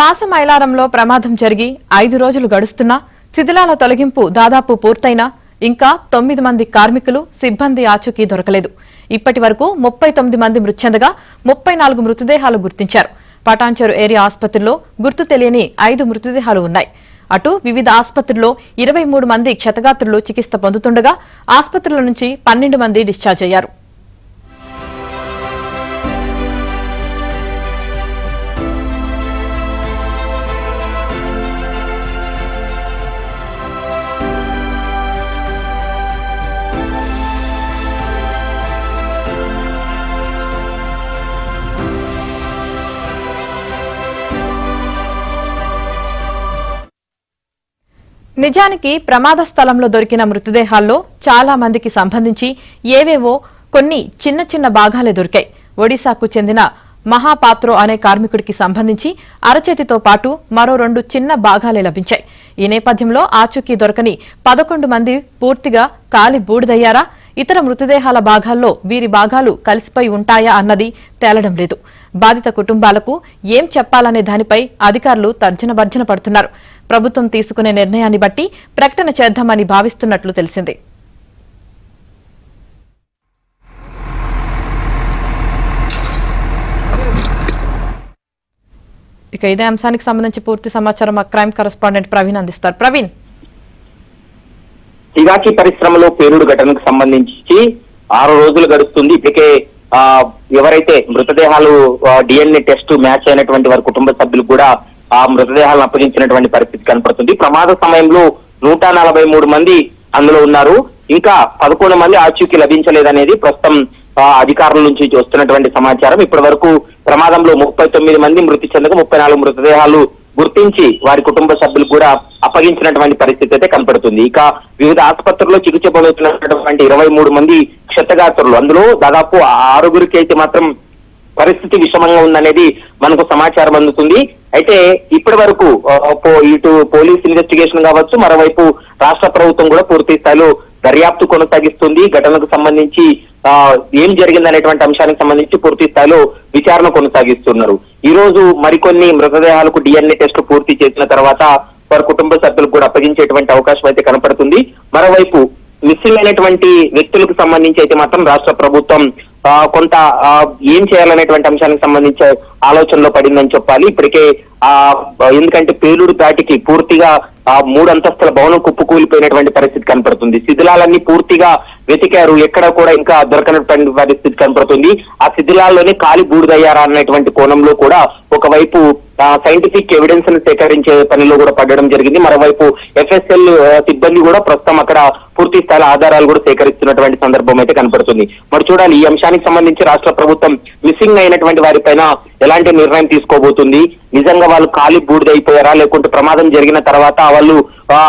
పాసమైలారంలో ప్రమాదం జరిగి 5 రోజులు గడుస్తున్నా శిథిలాల తొలగింపు దాదాపు పూర్తయినా ఇంకా 9 మంది కార్మికులు సిబ్బంది ఆచూకీ దొరకలేదు. ఇప్పటి వరకు 39 మంది మృతి చెందగా 34 మృతదేహాలు గుర్తించారు. పటాన్చెరు ఏరియా ఆసుపత్రిలో గుర్తు తెలియని 5 మృతదేహాలు ఉన్నాయి. అటు వివిధ ఆసుపత్రుల్లో 23 మంది క్షతగాత్రులు చికిత్స పొందుతుండగా ఆసుపత్రుల నుంచి 12 మంది డిశ్చార్జ్ అయ్యారు. నిజానికి ప్రమాద స్థలంలో దొరికిన మృతదేహాల్లో చాలా మందికి సంబంధించి ఏవేవో కొన్ని చిన్న చిన్న భాగాలే దొరికాయి. ఒడిశాకు చెందిన మహాపాత్రో అనే కార్మికుడికి సంబంధించి అరచేతితో పాటు మరో 2 చిన్న భాగాలే లభించాయి. ఈ నేపథ్యంలో ఆచూకీ దొరకని 11 మంది పూర్తిగా కాలి బూడిదయ్యారా, ఇతర మృతదేహాల భాగాల్లో వీరి భాగాలు కలిసిపోయి ఉంటాయా అన్నది తేలడం లేదు. బాధిత కుటుంబాలకు ఏం చెప్పాలనే దానిపై అధికారులు తర్జనభర్జన పడుతున్నారు. ప్రభుత్వం తీసుకునే నిర్ణయాన్ని బట్టి ప్రకటన చేద్దామని భావిస్తున్నట్లు తెలిసింది. ఇక ఇదే అంశానికి సంబంధించి పూర్తి సమాచారం మా క్రైమ్ కరెస్పాండెంట్ ప్రవీణ్ అందిస్తారు. ప్రవీణ్, సిగాకి పరిశ్రమలో పేలుడు ఘటనకు సంబంధించి 6 రోజులు గడుస్తుంది. ఇప్పటికే ఎవరైతే మృతదేహాలు డిఎన్ఏ టెస్ట్ మ్యాచ్ అయినటువంటి వారి కుటుంబ సభ్యులు కూడా ఆ మృతదేహాలను అప్పగించినటువంటి పరిస్థితి కనపడుతుంది. ప్రమాద సమయంలో 143 మంది అందులో ఉన్నారు. ఇంకా 11 మంది ఆచూకీ లభించలేదనేది ప్రస్తుతం అధికారుల నుంచి వస్తున్నటువంటి సమాచారం. ఇప్పటి వరకు ప్రమాదంలో 39 మంది మృతి చెందగా 34 మృతదేహాలు గుర్తించి వారి కుటుంబ సభ్యులు కూడా అప్పగించినటువంటి పరిస్థితి అయితే కనపడుతుంది. ఇక వివిధ ఆసుపత్రుల్లో చికిత్స పొందుతున్నటువంటి 23 మంది క్షతగాత్రులు, అందులో దాదాపు 6గురికి అయితే మాత్రం పరిస్థితి విషమంగా ఉందనేది మనకు సమాచారం అందుతుంది. అయితే ఇప్పటి వరకు ఇటు పోలీస్ ఇన్వెస్టిగేషన్ కావచ్చు, మరోవైపు రాష్ట్ర ప్రభుత్వం కూడా పూర్తి స్థాయిలో దర్యాప్తు కొనసాగిస్తుంది. ఘటనకు సంబంధించి ఏం జరిగిందనేటువంటి అంశానికి సంబంధించి పూర్తి స్థాయిలో విచారణ కొనసాగిస్తున్నారు. ఈ రోజు మరికొన్ని మృతదేహాలకు డిఎన్ఏ టెస్ట్ పూర్తి చేసిన తర్వాత వారి కుటుంబ సభ్యులకు కూడా అప్పగించేటువంటి అవకాశం అయితే కనపడుతుంది. మరోవైపు మిస్సింగ్ అయినటువంటి వ్యక్తులకు సంబంధించి అయితే మాత్రం రాష్ట్ర ప్రభుత్వం కొంత ఏం చేయాలనేటువంటి అంశానికి సంబంధించి ఆలోచనలో పడిందని చెప్పాలి. ఇప్పటికే ఎందుకంటే పేలుడు దాటికి పూర్తిగా 3 అంతస్తుల భవనం కుప్పకూలిపోయినటువంటి పరిస్థితి కనపడుతుంది. శిథిలాలన్నీ పూర్తిగా వెతికారు, ఎక్కడ కూడా ఇంకా దొరకనటువంటి పరిస్థితి కనపడుతుంది. ఆ శిథిలాల్లోనే కాలి బూడిదయ్యారా అన్నటువంటి కోణంలో కూడా ఒకవైపు సైంటిఫిక్ ఎవిడెన్స్ ను సేకరించే పనిలో కూడా పడడం జరిగింది. మరోవైపు ఎఫ్ఎస్ఎల్ సిబ్బంది కూడా ప్రస్తుతం అక్కడ పూర్తి స్థాయి ఆధారాలు కూడా సేకరిస్తున్నటువంటి సందర్భం అయితే కనపడుతుంది. మరి చూడాలి ఈ అంశానికి సంబంధించి రాష్ట్ర ప్రభుత్వం మిస్సింగ్ అయినటువంటి వారిపైన ఎలాంటి నిర్ణయం తీసుకోబోతుంది. నిజంగా వాళ్ళు కాలి బూడిదైపోయారా, లేకుంటే ప్రమాదం జరిగిన తర్వాత వాళ్ళు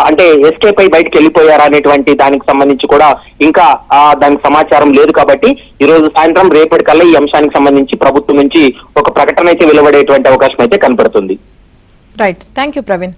అంటే ఎస్కేప్ అయి బయటకు వెళ్ళిపోయారా అనేటువంటి దానికి సంబంధించి కూడా ఇంకా దానికి సమాచారం లేదు. కాబట్టి ఈ రోజు సాయంత్రం రేపటికల్లా ఈ అంశానికి సంబంధించి ప్రభుత్వం నుంచి ఒక ప్రకటన అయితే వెలువడేటువంటి అవకాశం అయితే కనపడుతుంది. Right, thank you Praveen.